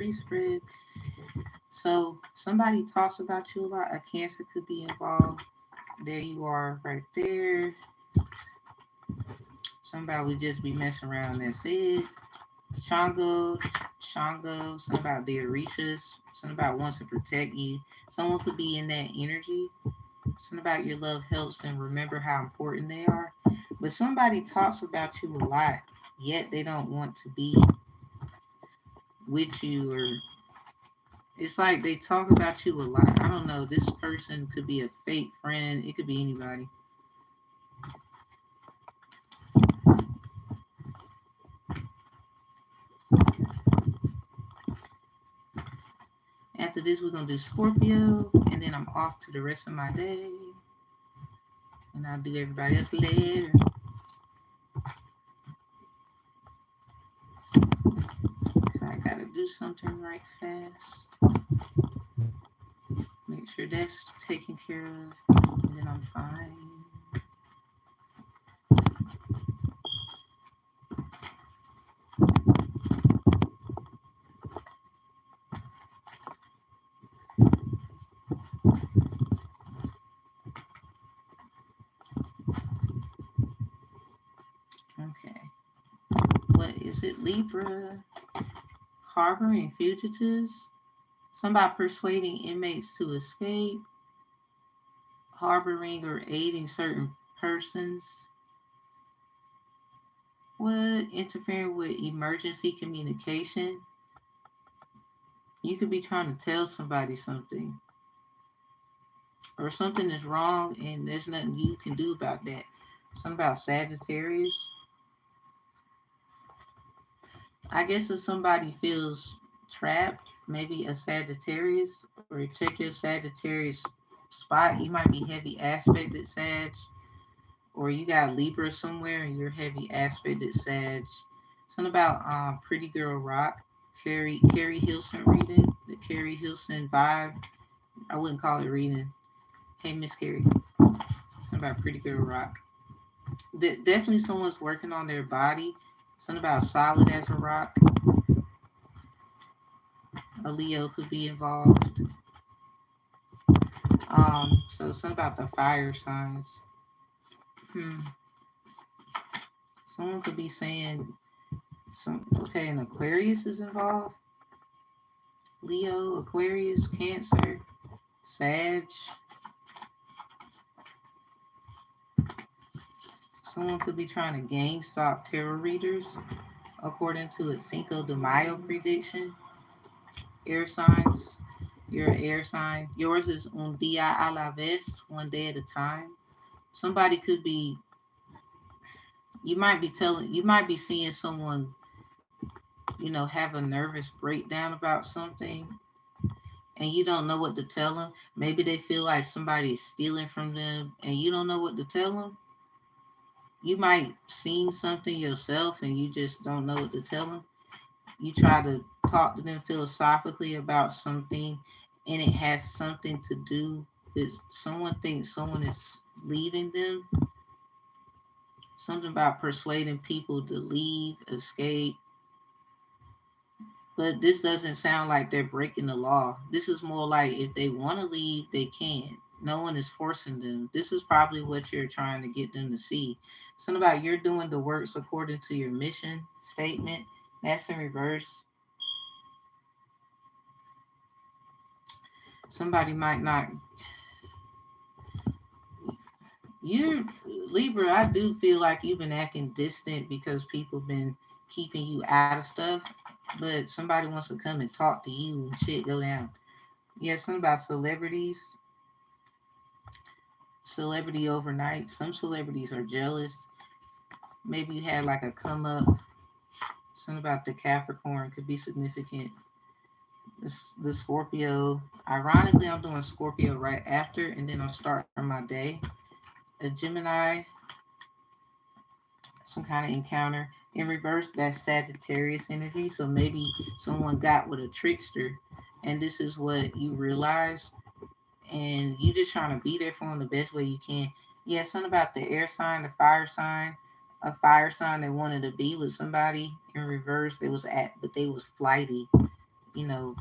free spread. So somebody talks about you a lot. A Cancer could be involved. There you are right there. Somebody would just be messing around. That's it. Shango, something about their Orishas, something about wants to protect you. Someone could be in that energy. Something about your love helps them remember how important they are. But somebody talks about you a lot, yet they don't want to be with you, or it's like they talk about you a lot. I don't know. This person could be a fake friend. It could be anybody. After this, we're gonna do Scorpio, and then I'm off to the rest of my day, and I'll do everybody else later. I gotta do something right fast. Make sure that's taken care of, and then I'm fine. Okay. What is it? Libra. Harboring fugitives. Somebody persuading inmates to escape. Harboring or aiding certain persons. What? Interfering with emergency communication. You could be trying to tell somebody something, or something is wrong and there's nothing you can do about that. Something about Sagittarius. I guess if somebody feels trapped, maybe a Sagittarius, or check your Sagittarius spot. You might be heavy aspected Sag, or you got Libra somewhere and you're heavy aspected Sag. Something about Pretty Girl Rock, Carrie Hilson reading, the Carrie Hilson vibe. I wouldn't call it reading. Hey, Miss Carrie. Something about Pretty Girl Rock. Definitely someone's working on their body. Something about solid as a rock. A Leo could be involved. So something about the fire signs. Hmm. Someone could be saying some. Okay, an Aquarius is involved. Leo, Aquarius, Cancer, Sag. Someone could be trying to gang stalk tarot readers, according to a Cinco de Mayo prediction. Air signs. Your air sign. Yours is un día a la vez, one day at a time. Somebody could be. You might be seeing someone, have a nervous breakdown about something, and you don't know what to tell them. Maybe they feel like somebody is stealing from them, and you don't know what to tell them. You might seen something yourself, and you just don't know what to tell them. You try to talk to them philosophically about something, and it has something to do with someone thinks someone is leaving them. Something about persuading people to leave, escape. But this doesn't sound like they're breaking the law. This is more like if they want to leave, they can. No one is forcing them. This is probably what you're trying to get them to see. Something about you're doing the works according to your mission statement. That's in reverse. Somebody might not. You're Libra. I do feel like you've been acting distant because people been keeping you out of stuff. But somebody wants to come and talk to you and shit go down. Yeah, something about celebrities. Celebrity overnight. Some celebrities are jealous. Maybe you had like a come up. Something about the Capricorn could be significant. The Scorpio. Ironically, I'm doing Scorpio right after, and then I'm starting my day. A Gemini, some kind of encounter. In reverse, that's Sagittarius energy. So maybe someone got with a trickster, and this is what you realize, and you just trying to be there for them the best way you can. Yeah, something about the air sign, the fire sign, a fire sign that wanted to be with somebody. In reverse, they was at, but they was flighty.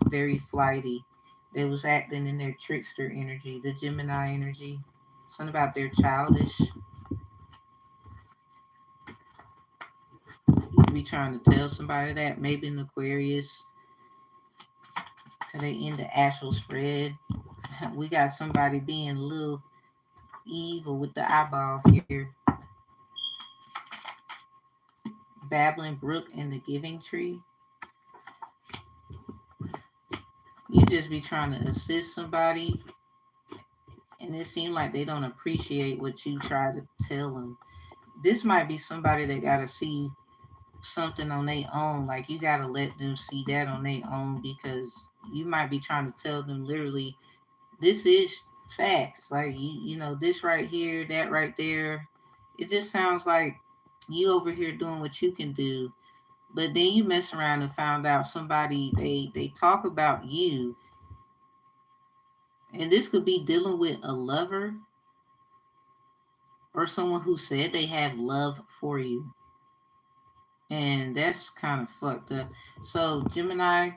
very flighty. They was acting in their trickster energy, the Gemini energy. Something about their childish. You could be trying to tell somebody that. Maybe an Aquarius, because they in the astral spread. We got somebody being a little evil with the eyeball here. Babbling brook and the giving tree. You just be trying to assist somebody, and it seems like they don't appreciate what you try to tell them. This might be somebody that got to see something on their own. Like, you got to let them see that on their own, because you might be trying to tell them literally, this is facts. Like, this right here, that right there. It just sounds like you over here doing what you can do, but then you mess around and found out somebody, they talk about you, and this could be dealing with a lover or someone who said they have love for you, and that's kind of fucked up. So Gemini,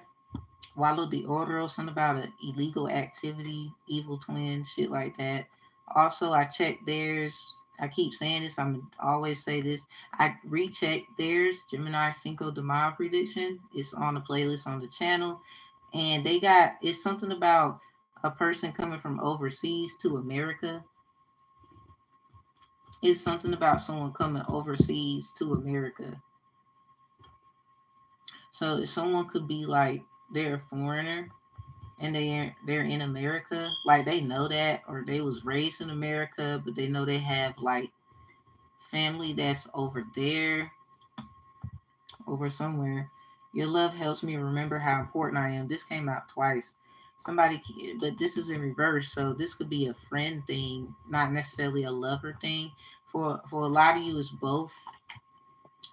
Wallow de Oro, something about an illegal activity, evil twin, shit like that. Also, I checked theirs. I keep saying this. I'm always say this. I rechecked theirs. Gemini Cinco de Mayo prediction. It's on the playlist on the channel, and they got, it's something about a person coming from overseas to America. It's something about someone coming overseas to America. So someone could be like, they're a foreigner and they're in America, like they know that, or they was raised in America, but they know they have like family that's over there, over somewhere. Your love helps me remember how important I am. This came out twice. Somebody, but this is in reverse, so this could be a friend thing, not necessarily a lover thing. For a lot of you, it's both.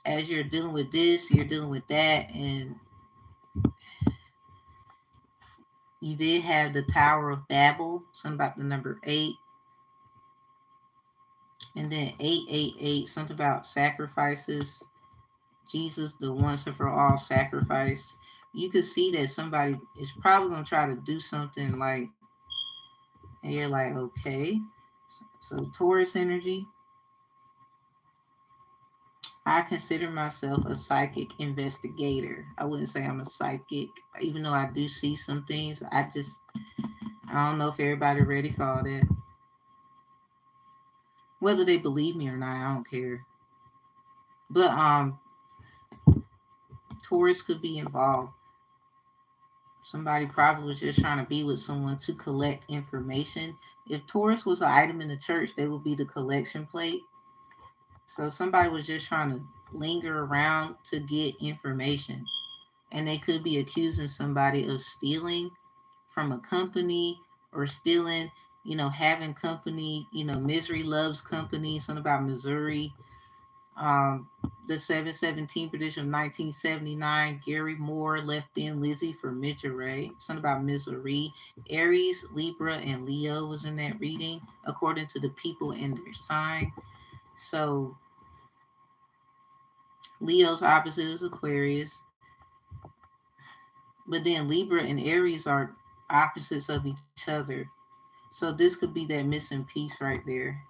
As you're dealing with this, you're dealing with that, and you did have the Tower of Babel, something about the number 8, and then 888, something about sacrifices. Jesus, the once and for all sacrifice. You could see that somebody is probably gonna try to do something like, and you're like, okay. So Taurus energy. I consider myself a psychic investigator. I wouldn't say I'm a psychic, even though I do see some things. I don't know if everybody ready for all that. Whether they believe me or not, I don't care. But Taurus could be involved. Somebody probably was just trying to be with someone to collect information. If Taurus was an item in the church, they would be the collection plate. So somebody was just trying to linger around to get information. And they could be accusing somebody of stealing from a company, or stealing, having company, misery loves company, something about Missouri. Um, the 717 prediction of 1979, Gary Moore left in Lizzie for Midgeray. Something about misery. Aries, Libra, and Leo was in that reading, according to the people in their sign. So Leo's opposite is Aquarius, but then Libra and Aries are opposites of each other. So this could be that missing piece right there.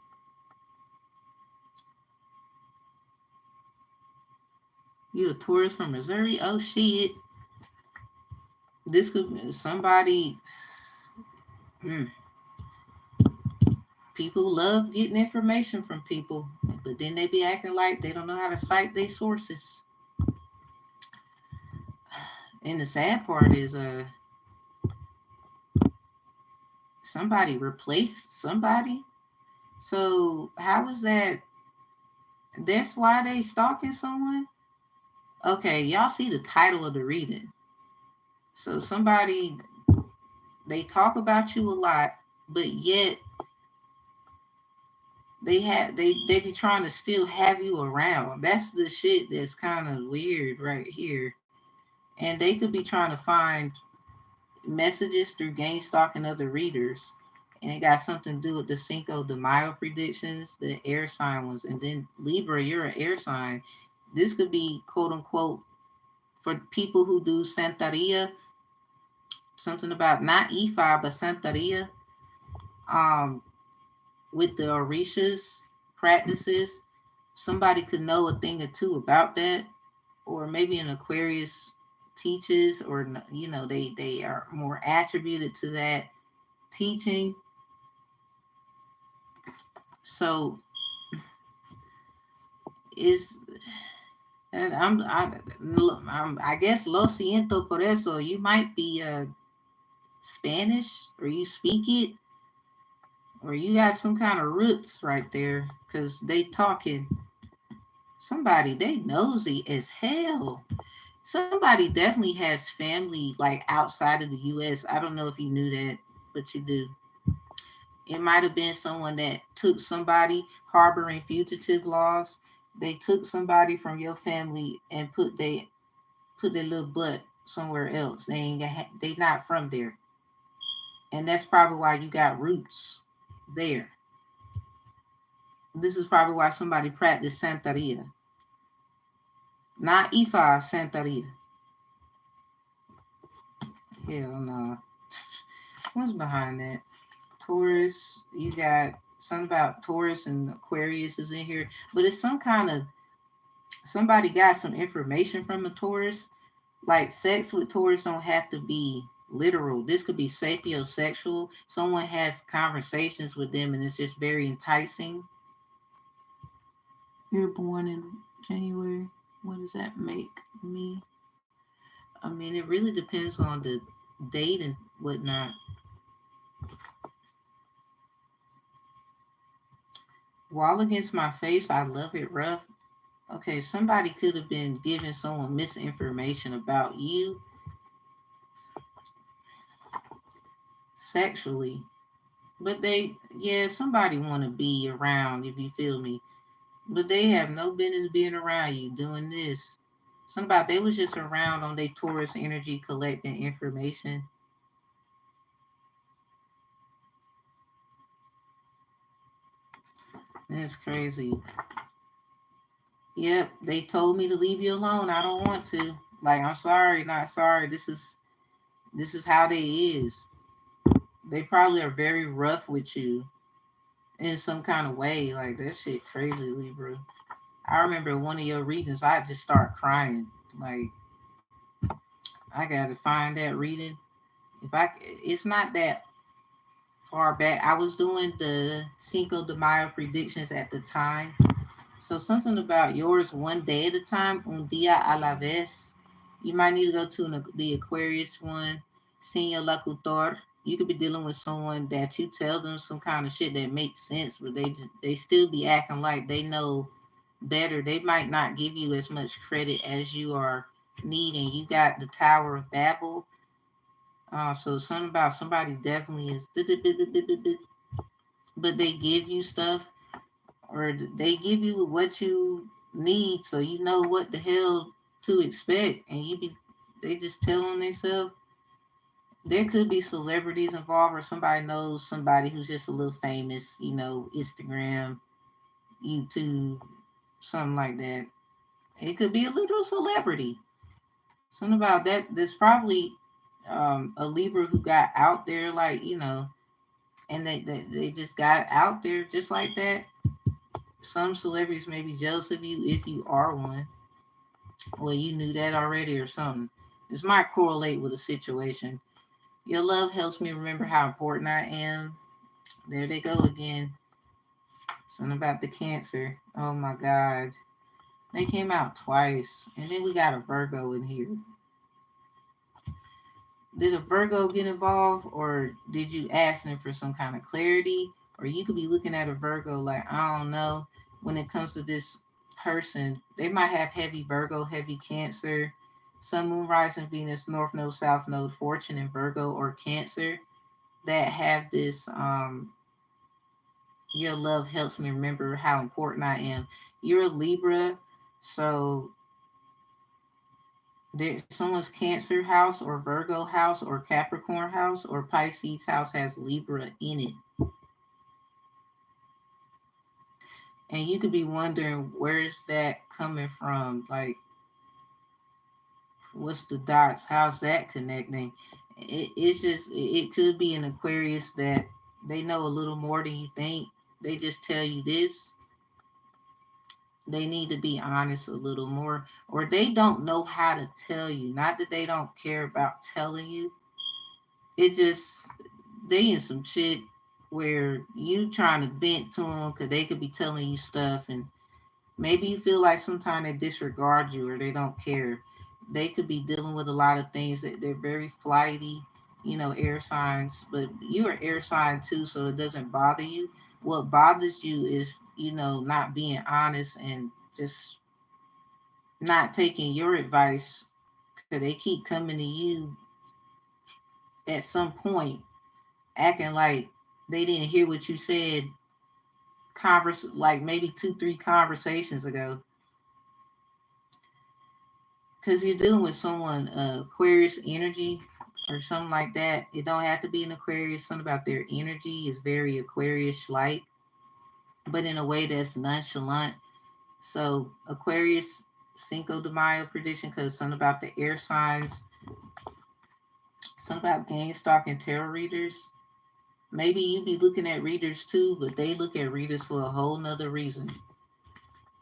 You a tourist from Missouri? Oh shit. This could be somebody. Hmm. People love getting information from people, but then they be acting like they don't know how to cite their sources. And the sad part is, somebody replaced somebody. So how is that? That's why they stalking someone. Okay, y'all see the title of the reading. So somebody, they talk about you a lot, but yet they be trying to still have you around. That's the shit that's kind of weird right here. And they could be trying to find messages through GameStop and other readers. And it got something to do with the Cinco de Mayo predictions, the air sign ones. And then Libra, you're an air sign. This could be quote unquote for people who do Santeria. something about not Ifa but Santeria. Um, with the Orishas practices, somebody could know a thing or two about that, or maybe an Aquarius teaches, or they are more attributed to that teaching. So it's and I guess lo siento por eso. You might be Spanish, or you speak it, or you got some kind of roots right there, because they talking. Somebody, they nosy as hell. Somebody definitely has family like outside of the U.S. I don't know if you knew that, but you do. It might have been someone that took somebody harboring fugitive laws. They took somebody from your family and put their little butt somewhere else. They not from there, and that's probably why you got roots there. This is probably why somebody practiced Santeria, not Ifa Santeria. Hell no. What's behind that? Taurus. You got something about Taurus and Aquarius is in here, but it's some kind of somebody got some information from a Taurus. Like sex with Taurus don't have to be literal. This could be sapiosexual. Someone has conversations with them and it's just very enticing. You're born in January. What does that make me? I mean, it really depends on the date and whatnot. Wall against my face, I love it rough. Okay, somebody could have been giving someone misinformation about you sexually. But somebody want to be around, if you feel me. But they have no business being around you doing this. Something about they was just around on their Taurus energy collecting information. That's crazy. Yep, they told me to leave you alone. I don't want to. Like, I'm sorry, not sorry. This is how they is. They probably are very rough with you in some kind of way. Like that shit crazy, Libra. I remember one of your readings, I just start crying. Like I gotta find that reading. It's not that far back. I was doing the Cinco de Mayo predictions at the time. So something about yours, one day at a time, un día a la vez. You might need to go to the Aquarius one, Senior Locutor. You could be dealing with someone that you tell them some kind of shit that makes sense, but they still be acting like they know better. They might not give you as much credit as you are needing. You got the Tower of Babel. So something about somebody definitely is, but they give you stuff, or they give you what you need, so you know what the hell to expect, and they just tell on themselves. There could be celebrities involved, or somebody knows somebody who's just a little famous, Instagram, YouTube, something like that. It could be a literal celebrity. Something about that. There's probably a Libra who got out there, like and they just got out there just like that. Some celebrities may be jealous of you if you are one. Well, you knew that already or something. This might correlate with a situation. Your love helps me remember how important I am. There they go again. Something about the Cancer. Oh my God. They came out twice. And then we got a Virgo in here. Did a Virgo get involved, or did you ask them for some kind of clarity? Or you could be looking at a Virgo like, I don't know, when it comes to this person, they might have heavy Virgo, heavy Cancer, Sun, Moon, Rising, Venus, North Node, South Node, Fortune in Virgo or Cancer, that have this your love helps me remember how important I am. You're a Libra, so there someone's Cancer house or Virgo house or Capricorn house or Pisces house has Libra in it. And you could be wondering, where's that coming from? Like, what's the dots? How's that connecting? It's just it could be an Aquarius that they know a little more than you think. They just tell you this. They need to be honest a little more, or they don't know how to tell you. Not that they don't care about telling you. It just they in some shit where you trying to vent to them because they could be telling you stuff, and maybe you feel like sometimes they disregard you or they don't care. They could be dealing with a lot of things that they're very flighty, air signs, but you're an air sign too, so it doesn't bother you. What bothers you is, not being honest and just not taking your advice because they keep coming to you at some point acting like they didn't hear what you said like maybe 2 3 conversations ago, because you're dealing with someone Aquarius energy or something like that. It don't have to be an Aquarius. Something about their energy is very Aquarius like, but in a way that's nonchalant. So Aquarius Cinco de Mayo prediction, because something about the air signs, something about game stalking tarot readers. Maybe you be looking at readers too, but they look at readers for a whole nother reason.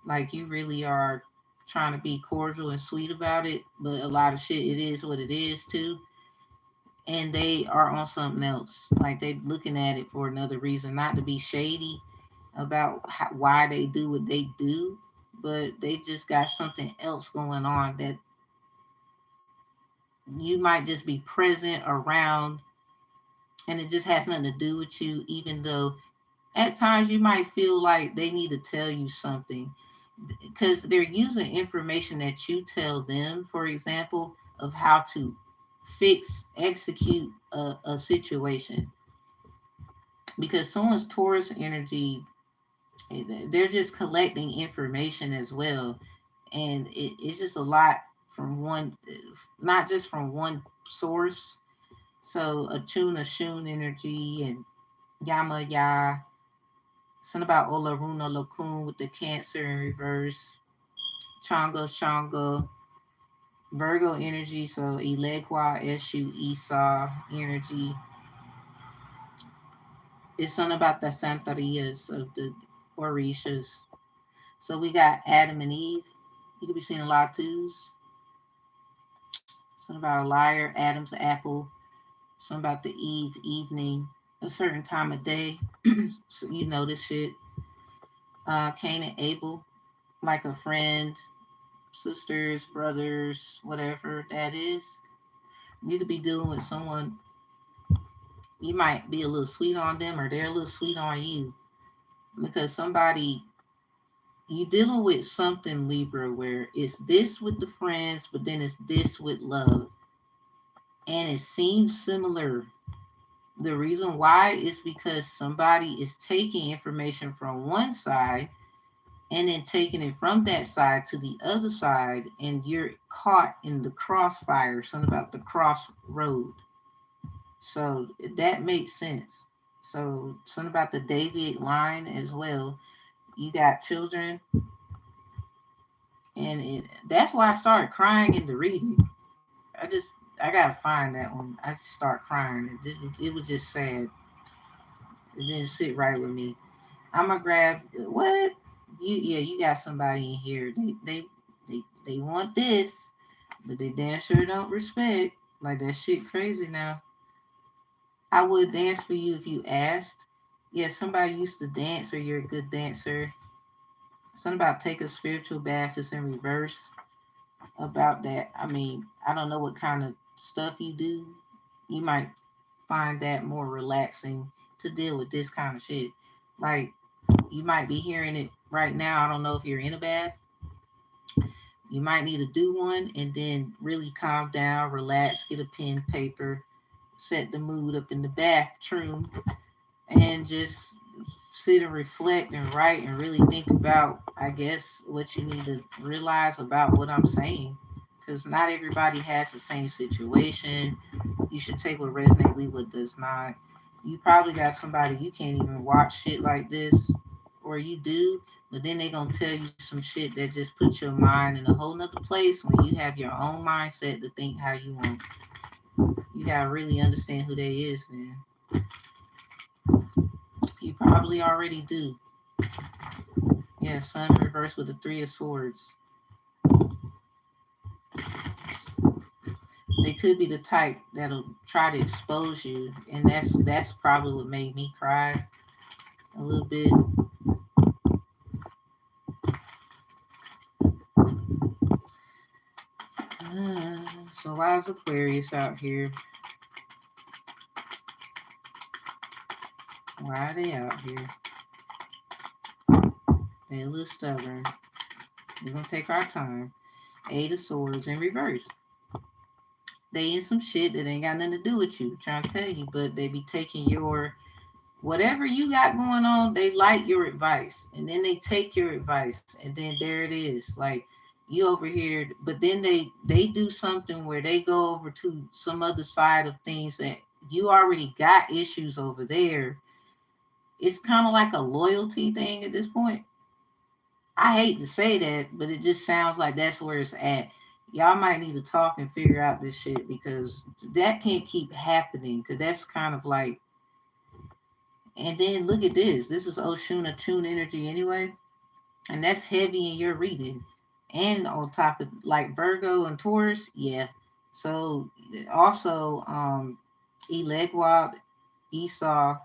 Like you really are trying to be cordial and sweet about it, but a lot of shit, it is what it is too. And they are on something else. Like they looking at it for another reason, not to be shady about why they do what they do, but they just got something else going on that you might just be present around, and it just has nothing to do with you, even though at times you might feel like they need to tell you something because they're using information that you tell them, for example, of how to execute a situation. Because someone's Taurus energy, they're just collecting information as well. And it's just a lot from one, not just from one source. So Achuna Shun energy and Yama Ya, something about Olaruna Lakun with the Cancer in reverse, Chongo Chongo, Virgo energy, so Elegua Eshu Esau energy. It's something about the Santarias of the Orishas. So we got Adam and Eve. You could be seeing a lot of twos. Something about a liar, Adam's apple. Something about the Eve evening, a certain time of day. So you know this shit. Cain and Abel, like a friend, sisters, brothers, whatever that is. You could be dealing with someone, you might be a little sweet on them or they're a little sweet on you, because somebody, you dealing with something Libra where it's this with the friends but then it's this with love, and it seems similar. The reason why is because somebody is taking information from one side and then taking it from that side to the other side, and you're caught in the crossfire, something about the crossroad. So that makes sense. So something about the deviate line as well. You got children, and that's why I started crying in the reading. I gotta find that one. I just start crying. It was just sad. It didn't sit right with me. I'm gonna grab what you got somebody in here. They want this, but they damn sure don't respect. Like that shit crazy now. I would dance for you if you asked. Yeah, somebody used to dance or you're a good dancer. Something about take a spiritual bath is in reverse about that. I mean, I don't know what kind of stuff you do. You might find that more relaxing to deal with this kind of shit. Like, you might be hearing it right now. I don't know if you're in a bath. You might need to do one and then really calm down, relax, get a pen, paper, set the mood up in the bathroom, and just sit and reflect and write and really think about, I guess, what you need to realize about what I'm saying. Because not everybody has the same situation. You should take what resonates, leave what does not. You probably got somebody you can't even watch shit like this, or you do, but then they gonna tell you some shit that just puts your mind in a whole nother place when you have your own mindset to think how you want. You gotta really understand who they is. Then you probably already do. Yeah, Sun reversed with the Three of Swords. They could be the type that'll try to expose you, and that's probably what made me cry a little bit. So why is Aquarius out here? Why are they out here? They a little stubborn. We're gonna take our time. Eight of Swords in reverse. They in some shit that ain't got nothing to do with you. Trying to tell you, but they be taking your whatever you got going on. They like your advice, and then they take your advice, and then there it is. Like you over here, but then they do something where they go over to some other side of things that you already got issues over there. It's kind of like a loyalty thing at this point. I hate to say that, but it just sounds like that's where it's at. Y'all might need to talk and figure out this shit because that can't keep happening. Because that's kind of like, and then look at this. This is Oshuna tune energy anyway, and that's heavy in your reading. And on top of like Virgo and Taurus, yeah. So also, Elegwald, Esau,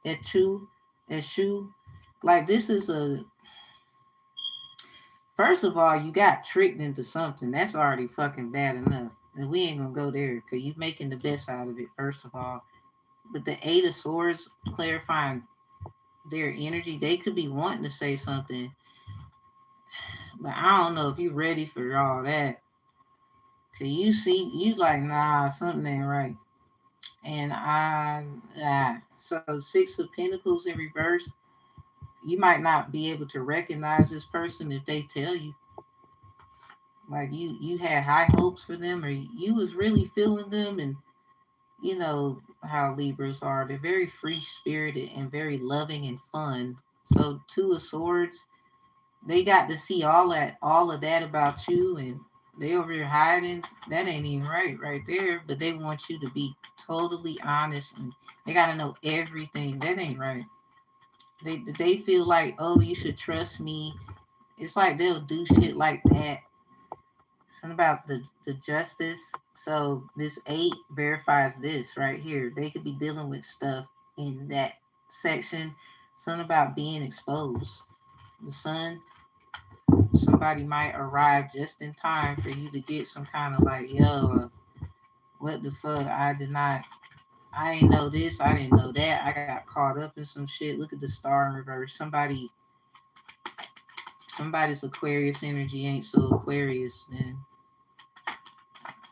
Etu, Eshu, like this is a first of all, you got tricked into something. That's already fucking bad enough. And we ain't gonna go there because you making the best out of it, first of all. But the Eight of Swords clarifying their energy, they could be wanting to say something, but I don't know if you ready for all that. Cause you see, you like, nah, something ain't right. And so Six of Pentacles in reverse, you might not be able to recognize this person if they tell you. Like you had high hopes for them, or you was really feeling them, and you know how Libras are. They're very free spirited and very loving and fun. So Two of Swords, they got to see all of that about you, and they over here hiding. That ain't even right there. But they want you to be totally honest, and they got to know everything. That ain't right. They feel like, oh, you should trust me. It's like they'll do shit like that. Something about the justice. So this eight verifies this right here. They could be dealing with stuff in that section. Something about being exposed. The sun, somebody might arrive just in time for you to get some kind of like, yo, what the fuck? I did not. I ain't know this. I didn't know that. I got caught up in some shit. Look at the star in reverse. Somebody's Aquarius energy ain't so Aquarius, then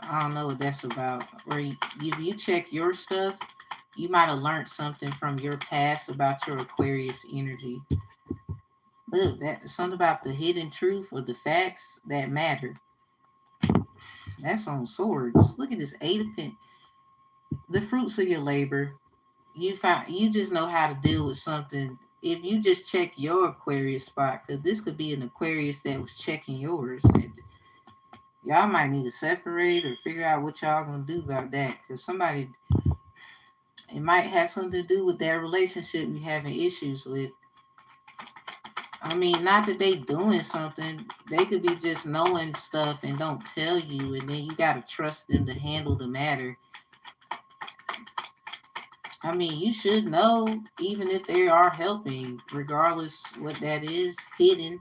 I don't know what that's about. Or if you check your stuff, you might have learned something from your past about your Aquarius energy. Look, that something about the hidden truth or the facts that matter. That's on swords. Look at this eight of pent. The fruits of your labor. You just know how to deal with something. If you just check your Aquarius spot, because this could be an Aquarius that was checking yours. And y'all might need to separate or figure out what y'all gonna do about that. Because somebody, it might have something to do with that relationship you having issues with. I mean, not that they doing something. They could be just knowing stuff and don't tell you, and then you gotta trust them to handle the matter. I mean, you should know, even if they are helping, regardless what that is, hidden.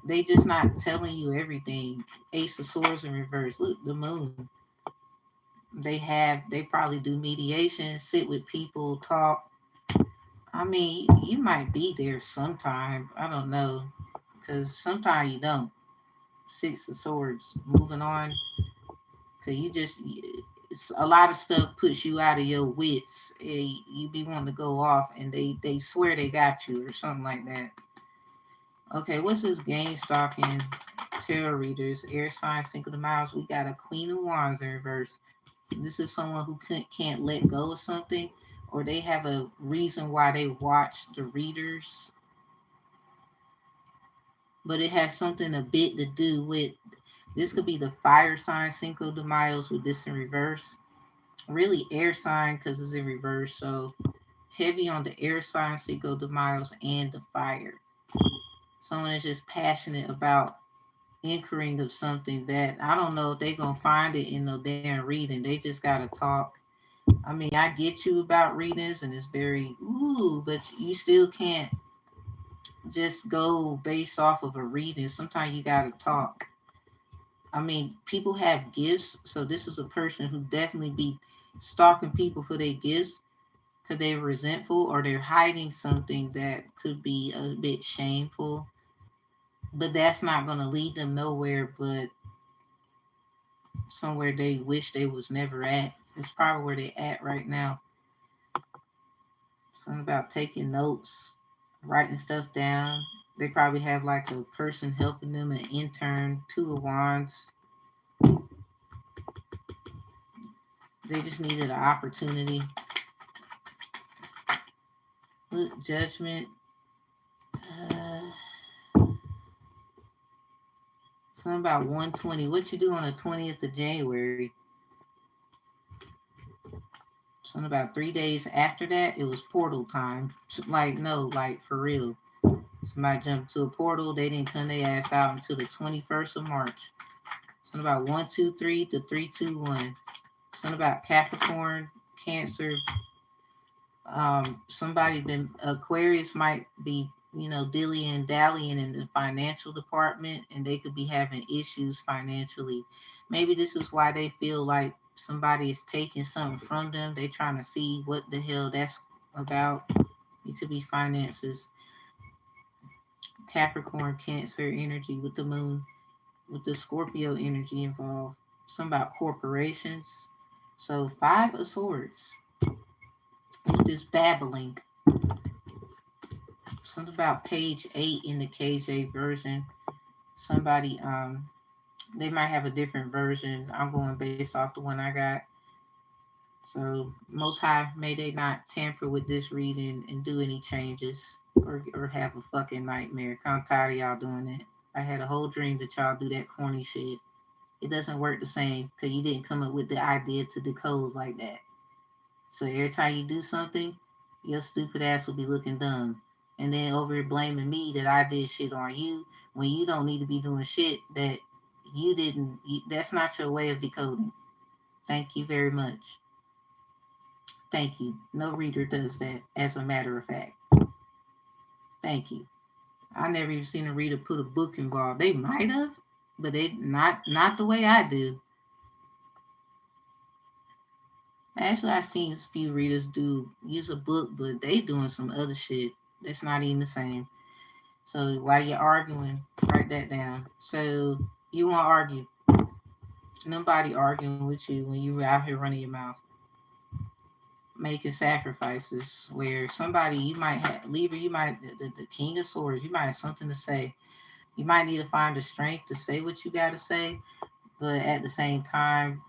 They just not telling you everything. Ace of Swords in reverse. Look, the moon. They probably do mediation, sit with people, talk. I mean, you might be there sometime. I don't know, because sometimes you don't. Six of Swords. Moving on, because a lot of stuff puts you out of your wits. You be wanting to go off, and they swear they got you or something like that. Okay, what's this game stalking tarot readers? Air sign, Cinco de Miles. We got a Queen of Wands in reverse. This is someone who can't let go of something, or they have a reason why they watch the readers, but it has something a bit to do with. This could be the fire sign Cinco de Miles with this in reverse. Really air sign because it's in reverse. So heavy on the air sign, Cinco de Mayo's, and the fire. Someone is just passionate about anchoring of something that I don't know if they gonna find it in no damn reading. They just gotta talk. I mean, I get you about readings and it's very ooh, but you still can't just go based off of a reading. Sometimes you gotta talk. I mean, people have gifts, so this is a person who definitely be stalking people for their gifts because they're resentful or they're hiding something that could be a bit shameful. But that's not gonna lead them nowhere but somewhere they wish they was never at. It's probably where they at right now. Something about taking notes, writing stuff down. They probably have like a person helping them, an intern, two of wands. They just needed an opportunity. Look, judgment. Uh, Something about 120. What you do on the 20th of January? Something about 3 days after that, it was portal time. Like, no, like for real. Somebody jumped to a portal. They didn't come their ass out until the 21st of March. Something about 123 to 321. Something about Capricorn, Cancer. Somebody been Aquarius might be dilly and dallying in the financial department, and they could be having issues financially. Maybe this is why they feel like somebody is taking something from them. They trying to see what the hell that's about. It could be finances. Capricorn, Cancer energy with the moon, with the Scorpio energy involved. Some about corporations. So 5 of Swords with this babbling. Something about page 8 in the KJ version. Somebody they might have a different version. I'm going based off the one I got. So most high, may they not tamper with this reading and do any changes or have a fucking nightmare. I'm tired of y'all doing it. I had a whole dream that y'all do that corny shit. It doesn't work the same because you didn't come up with the idea to decode like that. So every time you do something, your stupid ass will be looking dumb. And then over here blaming me that I did shit on you when you don't need to be doing shit that you didn't. That's not your way of decoding. Thank you very much. Thank you. No reader does that, as a matter of fact. Thank you. I never even seen a reader put a book involved. They might have, but they not the way I do. Actually, I've seen a few readers do use a book, but they doing some other shit that's not even the same. So while you're arguing, write that down. So you won't argue. Nobody arguing with you when you out here running your mouth, making sacrifices. Where somebody you might have Libra, you might the King of Swords, you might have something to say. You might need to find the strength to say what you got to say, but at the same time,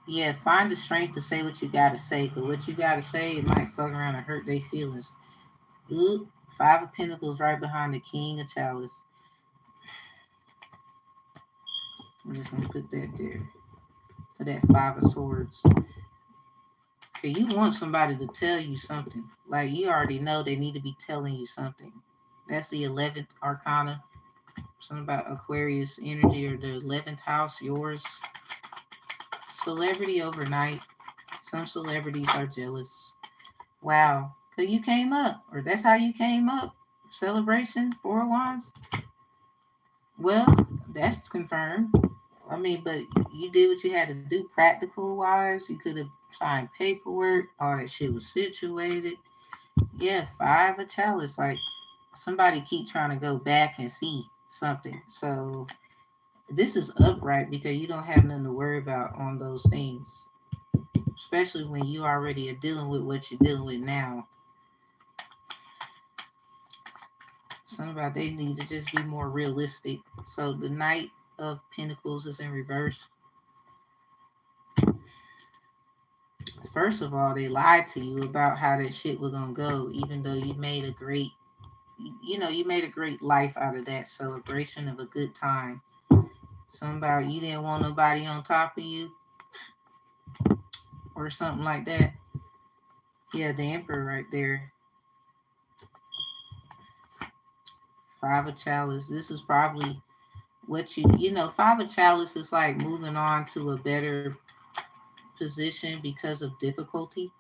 yeah, find the strength to say what you got to say. Cause what you got to say, it might fuck around and hurt their feelings. Oop, 5 of Pentacles right behind the King of Chalice. I'm just gonna put that there for that 5 of Swords. Okay, you want somebody to tell you something. Like you already know they need to be telling you something. That's the 11th Arcana. Something about Aquarius energy or the 11th house, yours. Celebrity overnight. Some celebrities are jealous. Wow. So you came up, or that's how you came up. Celebration, 4 of Wands. Well, that's confirmed. I mean, but you did what you had to do practical wise. You could have signed paperwork. All that shit was situated. Yeah, 5 of Chalice. Like somebody keep trying to go back and see something. So this is upright because you don't have nothing to worry about on those things. Especially when you already are dealing with what you're dealing with now. Something about they need to just be more realistic. So the Knight of Pentacles is in reverse. First of all, they lied to you about how that shit was gonna go, even though you made a great life out of that celebration of a good time. Something about you didn't want nobody on top of you. or something like that. Yeah, the Emperor right there. Five of Chalice. This is probably what Five of Chalice is like moving on to a better position because of difficulty.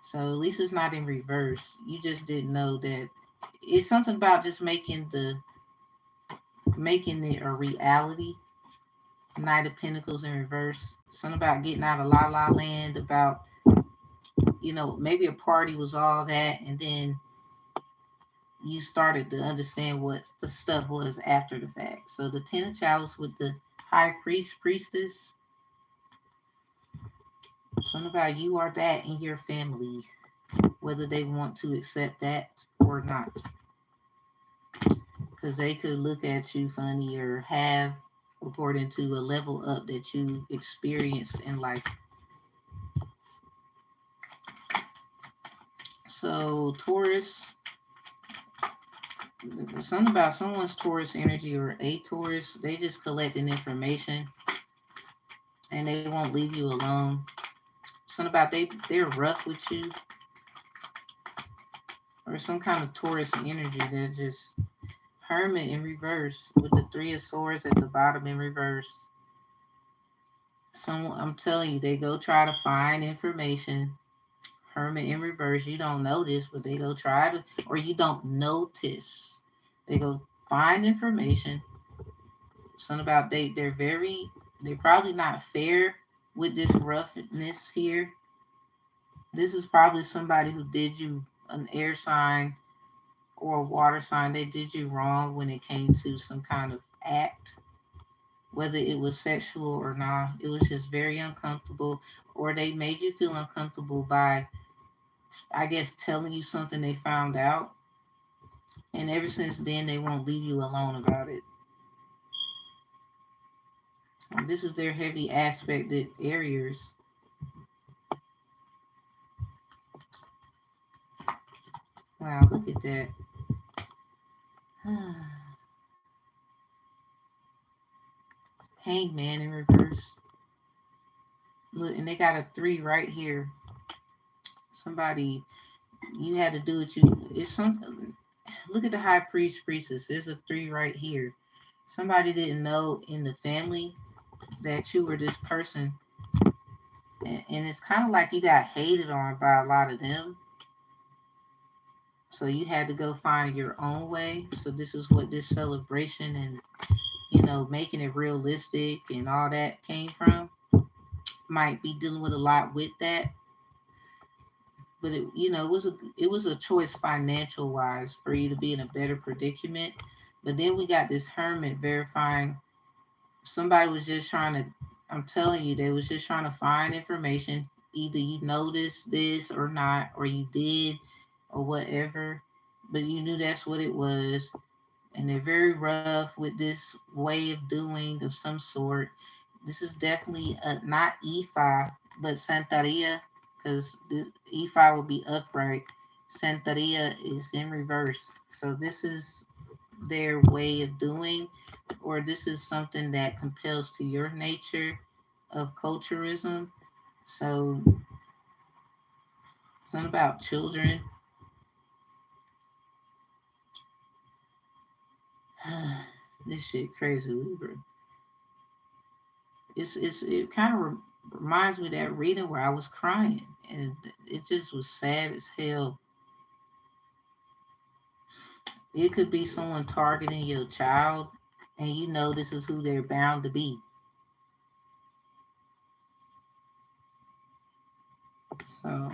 So at least it's not in reverse. You just didn't know that. It's something about just making it a reality. Knight of Pentacles in reverse. Something about getting out of La La Land. About maybe a party was all that, and then you started to understand what the stuff was after the fact. So the Ten of Chalice with the High Priestess. Something about you are that in your family, whether they want to accept that or not. Because they could look at you funny or have, according to a level up that you experienced in life. So Taurus, something about someone's Taurus energy or a Taurus, they just collecting information and they won't leave you alone. Something about they're rough with you, or some kind of Taurus energy that just Hermit in reverse with the Three of Swords at the bottom in reverse. I'm telling you, they go try to find information. Hermit in reverse, you don't notice, but they go try to, or you don't notice. They go find information. Something about they're probably not fair with this roughness here. This is probably somebody who did you an air sign or a water sign. They did you wrong when it came to some kind of act, whether it was sexual or not. It was just very uncomfortable, or they made you feel uncomfortable by, I guess, telling you something they found out. And ever since then, they won't leave you alone about it. This is their heavy aspected Aries. Wow, look at that. Hangman in reverse. Look, and they got a 3 right here. Somebody, you had to do it. It's something. Look at the high priestess. There's a 3 right here. Somebody didn't know in the family that you were this person, and it's kind of like you got hated on by a lot of them. So you had to go find your own way. So this is what this celebration and making it realistic and all that came from. Might be dealing with a lot with that, but it was a choice financial wise for you to be in a better predicament. But then we got this hermit verifying somebody was just trying to. I'm telling you, they was just trying to find information. Either you noticed this or not, or you did, or whatever. But you knew that's what it was, and they're very rough with this way of doing of some sort. This is definitely not E5, but Santeria, because E5 will be upright. Santeria is in reverse. So this is their way of doing, or this is something that compels to your nature of culturism. So, something about children. This shit crazy, Libra. It kind of reminds me of that reading where I was crying, and it just was sad as hell. It could be someone targeting your child, and you know this is who they're bound to be. So,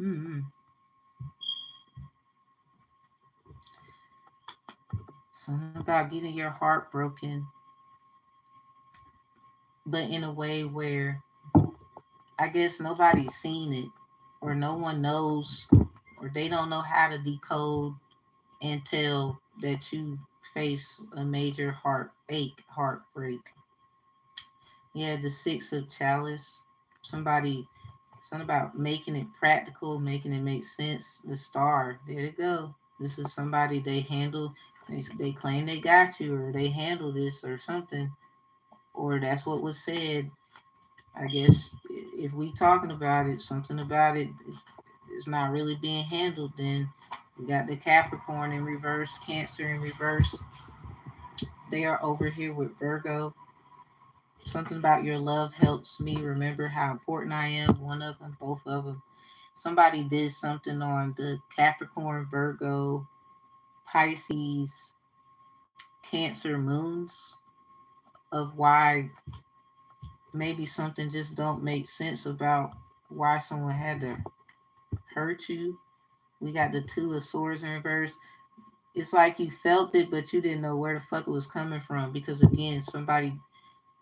mm-hmm. Something about getting your heart broken, but in a way where I guess nobody's seen it, or no one knows, or they don't know how to decode and tell that you face a major heartbreak. Yeah, the Six of Chalice. Somebody, something about making it practical, making it make sense. The Star, there they go. This is somebody they handle. They claim they got you, or they handle this, or something, or that's what was said. I guess if we talking about it, something about it is not really being handled, then we got the Capricorn in reverse, Cancer in reverse. They are over here with Virgo. Something about your love helps me remember how important I am. One of them, both of them. Somebody did something on the Capricorn, Virgo, Pisces, Cancer moons of why maybe something just don't make sense about why someone had to hurt you. We got the Two of Swords in reverse. It's like you felt it, but you didn't know where the fuck it was coming from. Because again, somebody,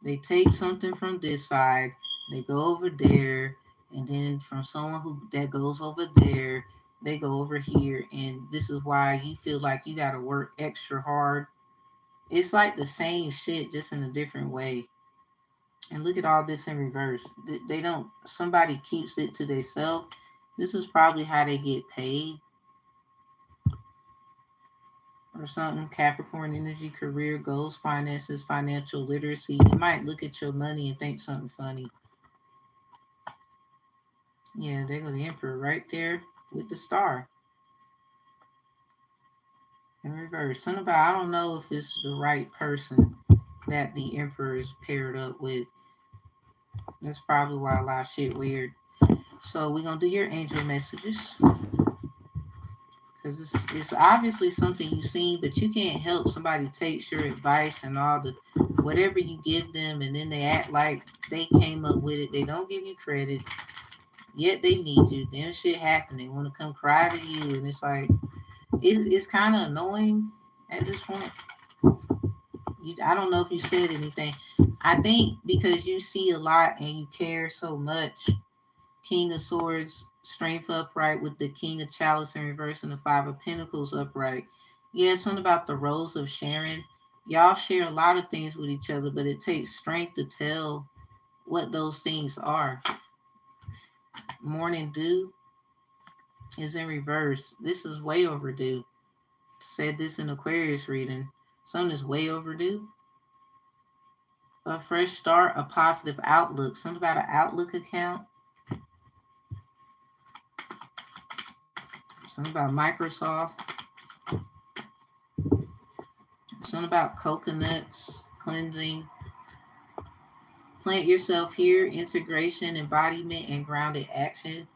they take something from this side, they go over there, and then from someone who that goes over there, they go over here, and this is why you feel like you gotta work extra hard. It's like the same shit, just in a different way. And look at all this in reverse. They don't. Somebody keeps it to themselves. This is probably how they get paid or something. Capricorn energy, career goals, finances, financial literacy. You might look at your money and think something funny. Yeah, there go the Emperor right there with the star in reverse. Something about, I don't know if it's the right person that the Emperor is paired up with. That's probably why a lot of shit weird. So we're gonna do your angel messages because it's obviously something you've seen, but you can't help somebody takes your advice and all the whatever you give them, and then they act like they came up with it. They don't give you credit, yet they need you. Then shit happen. They want to come cry to you, and it's like it's kind of annoying at this point. I don't know if you said anything. I think because you see a lot and you care so much. King of Swords, strength upright with the King of Chalice in reverse and the Five of Pentacles upright. Yeah, something about the rose of Sharon. Y'all share a lot of things with each other, but it takes strength to tell what those things are. Morning dew is in reverse. This is way overdue. Said this in Aquarius reading. Something is way overdue. A fresh start, a positive outlook. Something about an Outlook account. Something about Microsoft. Something about coconuts, cleansing. Plant yourself here, integration, embodiment, and grounded action.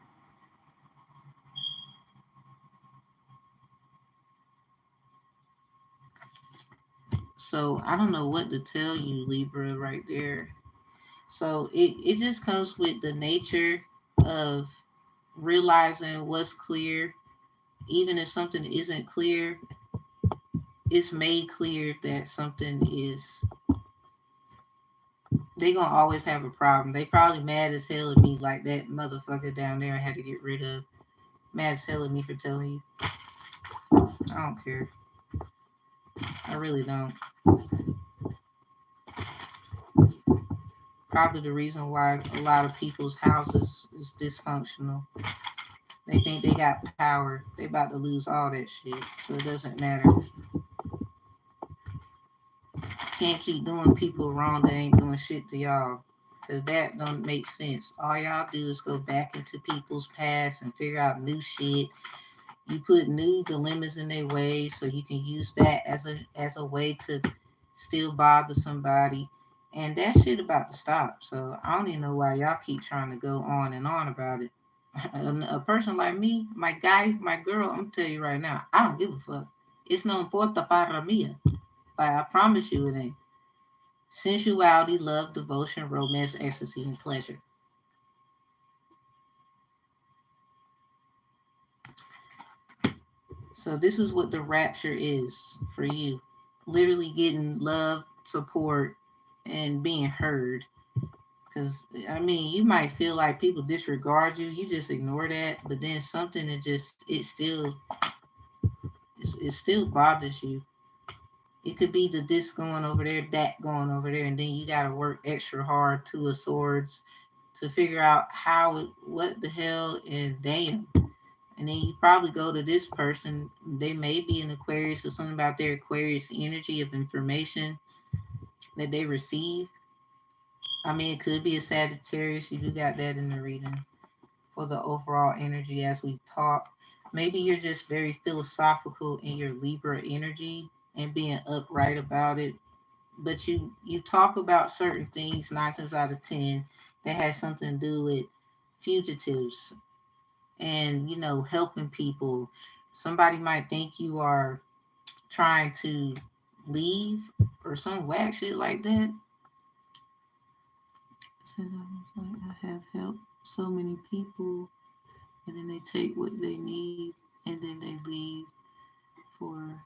So I don't know what to tell you, Libra, right there. So it just comes with the nature of realizing what's clear. Even if something isn't clear, it's made clear that something is. They gonna always have a problem. They probably mad as hell at me like that motherfucker down there I had to get rid of. Mad as hell at me for telling you. I don't care. I really don't. Probably the reason why a lot of people's houses is dysfunctional. They think they got power. They about to lose all that shit. So it doesn't matter. Can't keep doing people wrong that ain't doing shit to y'all. Cause that don't make sense. All y'all do is go back into people's past and figure out new shit. You put new dilemmas in their way so you can use that as a way to still bother somebody. And that shit about to stop. So I don't even know why y'all keep trying to go on and on about it. A person like me, my guy, my girl, I'm tell you right now, I don't give a fuck. It's no importa para mí. Like I promise you it ain't. Sensuality, love, devotion, romance, ecstasy, and pleasure. So this is what the rapture is for you. Literally getting love, support, and being heard. Because I mean, you might feel like people disregard you. You just ignore that, but then something that just it still bothers you. It could be the this going over there, that going over there, and then you got to work extra hard, Two of Swords, to figure out what the hell, and damn. And then you probably go to this person. They may be an Aquarius or something about their Aquarius energy of information that they receive. I mean, it could be a Sagittarius. You do got that in the reading for the overall energy as we talk. Maybe you're just very philosophical in your Libra energy and being upright about it. But you talk about certain things 9 times out of 10 that has something to do with fugitives and helping people. Somebody might think you are trying to leave or some whack shit like that. Said I was like, I have helped so many people, and then they take what they need, and then they leave for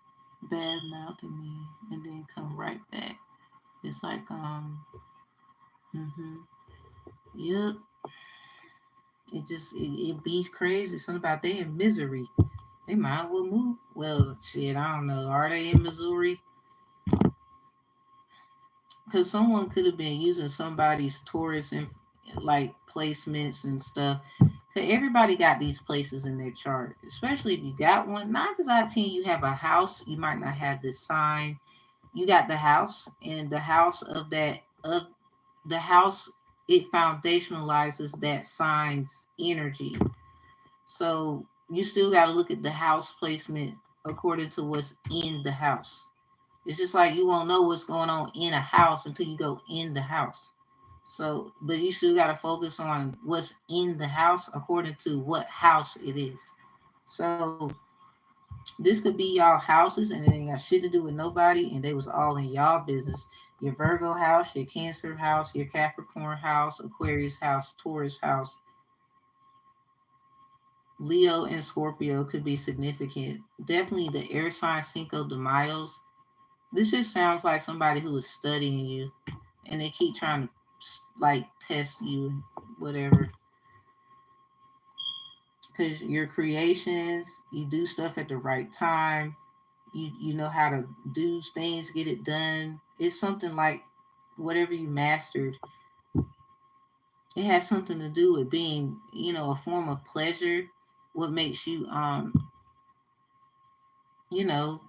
bad mouthing me, and then come right back. It's like, mm-hmm, yep. It be crazy. Something about they in misery. They might well move. Well, shit, I don't know. Are they in Missouri? Because someone could have been using somebody's tourist and like placements and stuff. Cause everybody got these places in their chart, especially if you got one. 9 times out of 10, you have a house. You might not have this sign. You got the house, and the house of the house, it foundationalizes that sign's energy. So you still got to look at the house placement according to what's in the house. It's just like you won't know what's going on in a house until you go in the house. So, but you still got to focus on what's in the house according to what house it is. So, this could be y'all houses and it ain't got shit to do with nobody, and they was all in y'all business. Your Virgo house, your Cancer house, your Capricorn house, Aquarius house, Taurus house, Leo and Scorpio could be significant. Definitely the air sign Cinco de Mayo's. This just sounds like somebody who is studying you, and they keep trying to like test you, whatever. Because your creations, you do stuff at the right time. You know how to do things, get it done. It's something like whatever you mastered. It has something to do with being, a form of pleasure. What makes you, you know,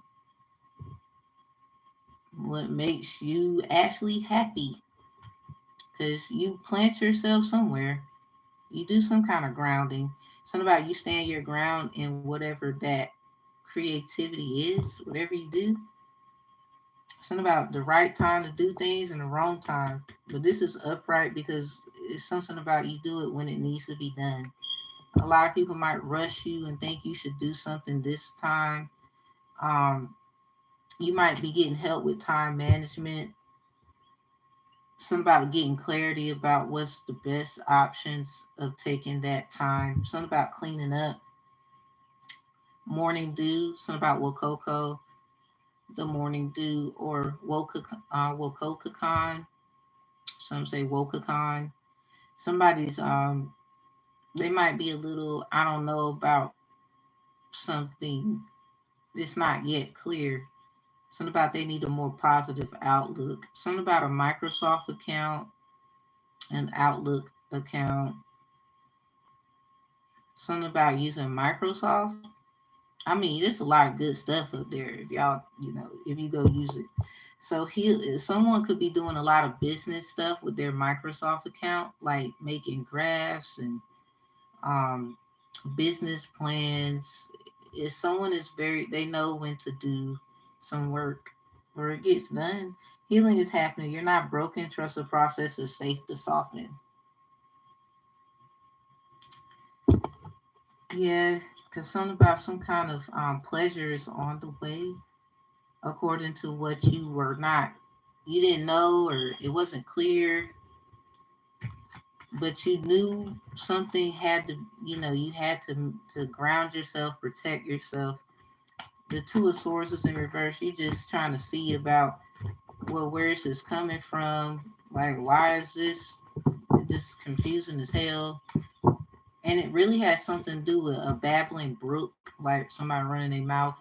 what makes you actually happy. Because you plant yourself somewhere. You do some kind of grounding. Something about you stand your ground in whatever that creativity is, whatever you do. Something about the right time to do things and the wrong time. But this is upright because it's something about you do it when it needs to be done. A lot of people might rush you and think you should do something this time. Um, you might be getting help with time management. Something about getting clarity about what's the best options of taking that time. Something about cleaning up. Morning dew. Something about Wakoko, the morning dew, or Wokokakon. Some say Wokakon. Somebody's they might be a little, I don't know, about something. It's not yet clear. Something about they need a more positive outlook. Something about a Microsoft account, an Outlook account. Something about using Microsoft. I mean, there's a lot of good stuff up there if y'all, if you go use it. So someone could be doing a lot of business stuff with their Microsoft account, like making graphs and um, business plans. If someone is they know when to do some work or it gets done. Healing is happening. You're not broken. Trust the process is safe to soften. Yeah, because something about some kind of pleasure is on the way, according to what you didn't know, or it wasn't clear, but you knew something had to, you had to ground yourself, protect yourself. The Two of Swords is in reverse. You just trying to see about, well, where is this coming from? Like, why is this confusing as hell? And it really has something to do with a babbling brook, like somebody running their mouth.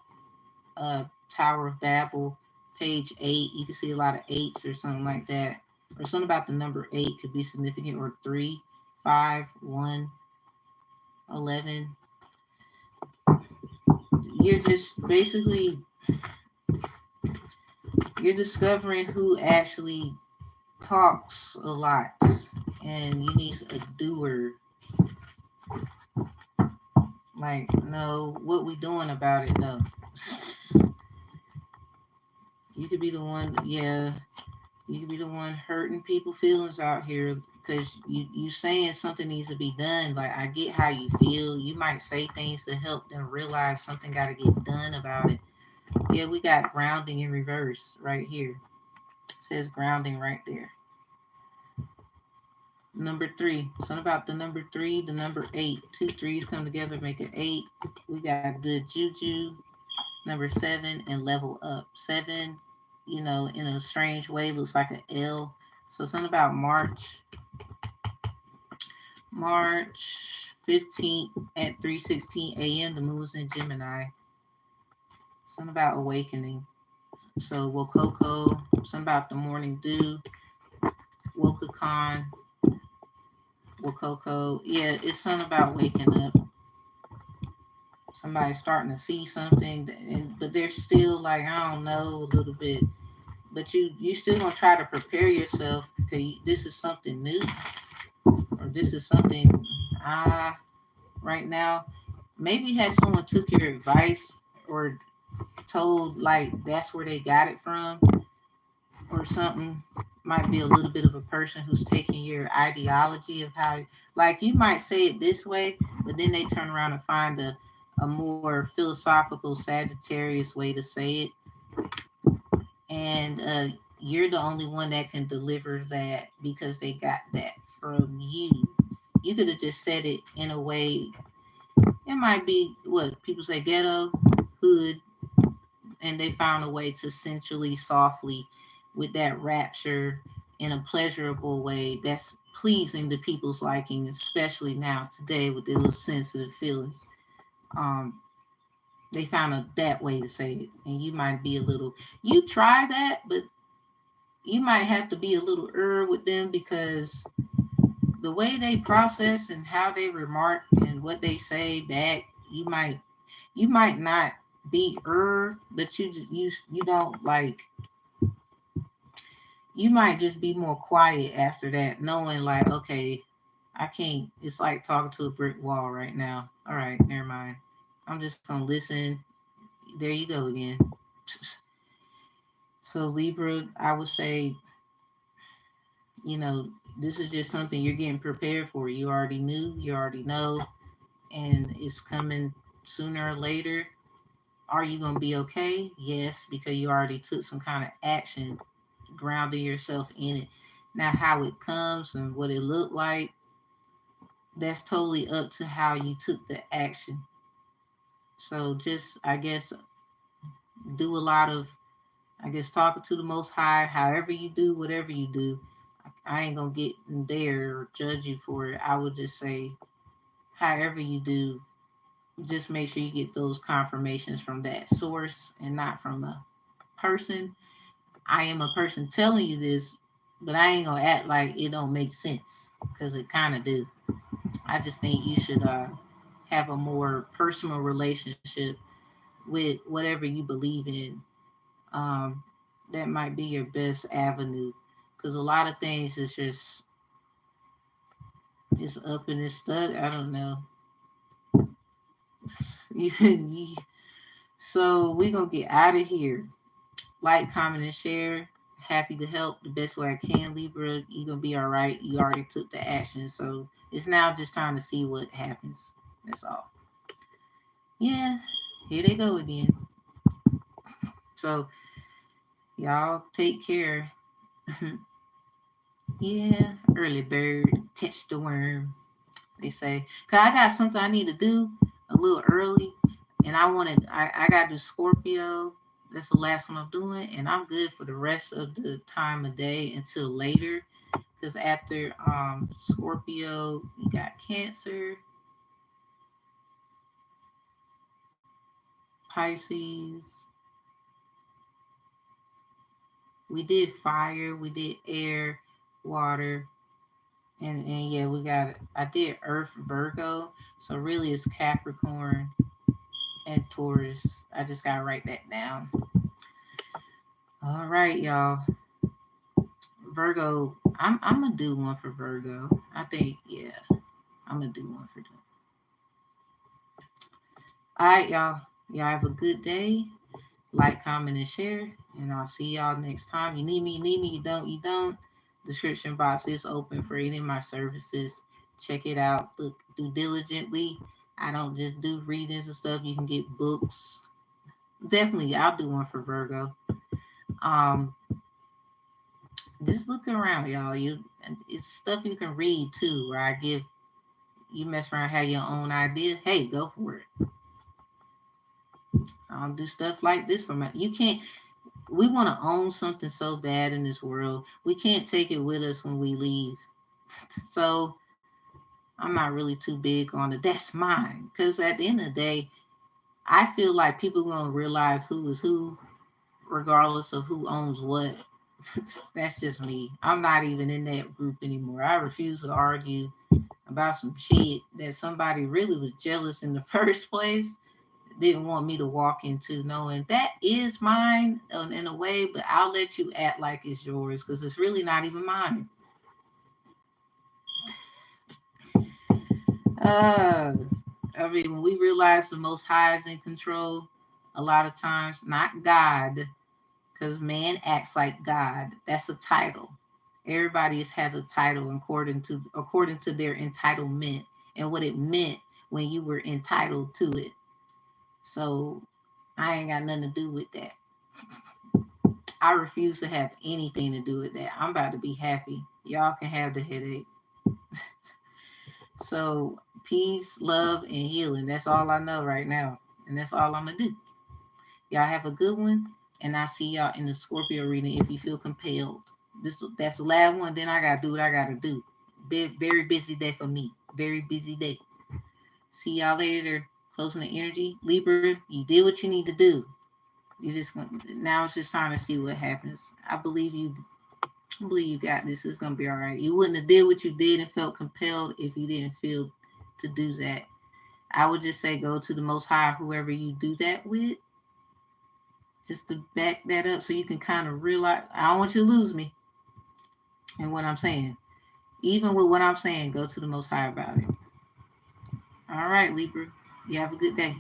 Tower of Babel, page 8. You can see a lot of eights or something like that. Or something about the number 8 could be significant, or 3, 5, 1, 11. You're just basically, you're discovering who actually talks a lot, and you need a doer. Like, no, what we doing about it? No, you could be the one. Yeah, you could be the one hurting people' feelings out here because you saying something needs to be done. Like, I get how you feel. You might say things to help them realize something got to get done about it. Yeah, we got grounding in reverse right here. It says grounding right there. Number three. Something about the number three, the number eight. Two threes come together, make an eight. We got good juju. Number seven and level up. Seven, in a strange way, looks like an L. So something about March 15th at 3:16 a.m. The moon's in Gemini. Something about awakening. So Wokoko. Something about the morning dew. Wokakon. Wokoko. Yeah, it's something about waking up. Somebody's starting to see something, but they're still like, I don't know, a little bit. But you still gonna try to prepare yourself because this is something new, or this is something right now. Maybe had someone took your advice or told like that's where they got it from, or something. Might be a little bit of a person who's taking your ideology of how, like, you might say it this way, but then they turn around and find a more philosophical Sagittarius way to say it, and you're the only one that can deliver that because they got that from you. You could have just said it in a way. It might be what people say, ghetto, hood, and they found a way to sensually, softly, with that rapture in a pleasurable way that's pleasing to people's liking, especially now today with their little sensitive feelings. Um, they found that way to say it, and you might be a little. You try that, but you might have to be a little with them because the way they process and how they remark and what they say back, you might not be but you don't like. You might just be more quiet after that, knowing like, okay, I can't. It's like talking to a brick wall right now. All right, never mind. I'm just gonna listen. There you go again. So Libra, I would say, you know, this is just something you're getting prepared for. You already knew, you already know, and it's coming sooner or later. Are you going to be okay? Yes, because you already took some kind of action, grounding yourself in it. Now, how it comes and what it looked like, that's totally up to how you took the action. So just, I guess, do a lot of, I guess, talking to the Most High, however you do, whatever you do. I ain't going to get in there or judge you for it. I would just say, however you do, just make sure you get those confirmations from that source and not from a person. I am a person telling you this, but I ain't gonna act like it don't make sense because it kind of do. I just think you should have a more personal relationship with whatever you believe in. Um, that might be your best avenue because a lot of things is just it's up and it's stuck. I don't know. So we gonna get out of here. Like, comment, and share. Happy to help the best way I can, Libra. You're gonna be all right. You already took the action, so it's now just time to see what happens. That's all. Yeah, here they go again. So y'all take care. Yeah, early bird catch the worm. They say, cause I got something I need to do a little early, and I gotta do Scorpio. That's the last one I'm doing, and I'm good for the rest of the time of day until later. Because after Scorpio, you got Cancer, Pisces. We did fire, we did air, water, and yeah, we got. I did Earth, Virgo. So really, it's Capricorn and Taurus. I just gotta write that down. All right, y'all. Virgo, I'm gonna do one for Virgo. I think, yeah, I'm gonna do one for them. All right, y'all. Y'all have a good day. Like, comment, and share. And I'll see y'all next time. You need me, you need me. You don't, you don't. Description box is open for any of my services. Check it out. Look, do diligently. I don't just do readings and stuff. You can get books. Definitely, I'll do one for Virgo. Um, just look around, y'all. It's stuff you can read too. Where I give you mess around, have your own idea. Hey, go for it. I don't do stuff like this for my. You can't. We want to own something so bad in this world. We can't take it with us when we leave. So I'm not really too big on it. That's mine. Because at the end of the day, I feel like people are going to realize who is who, regardless of who owns what. That's just me. I'm not even in that group anymore. I refuse to argue about some shit that somebody really was jealous in the first place, didn't want me to walk into, knowing that is mine in a way, but I'll let you act like it's yours because it's really not even mine. Uh, I mean, when we realize the Most High is in control, a lot of times, not God, because man acts like God. That's a title. Everybody has a title according to their entitlement and what it meant when you were entitled to it. So I ain't got nothing to do with that. I refuse to have anything to do with that. I'm about to be happy. Y'all can have the headache. So peace, love, and healing. That's all I know right now. And that's all I'm gonna do. Y'all have a good one. And I'll see y'all in the Scorpio reading if you feel compelled. That's the last one. Then I gotta do what I gotta do. Very busy day for me. Very busy day. See y'all later. Closing the energy. Libra, you did what you need to do. You just now it's just trying to see what happens. I believe you. I believe you got this. It's gonna be all right. You wouldn't have did what you did and felt compelled if you didn't feel to do that. I would just say go to the Most High, whoever you do that with, just to back that up, so you can kind of realize. I don't want you to lose me in what I'm saying. Even with what I'm saying, go to the Most High about it. All right, Libra. You have a good day.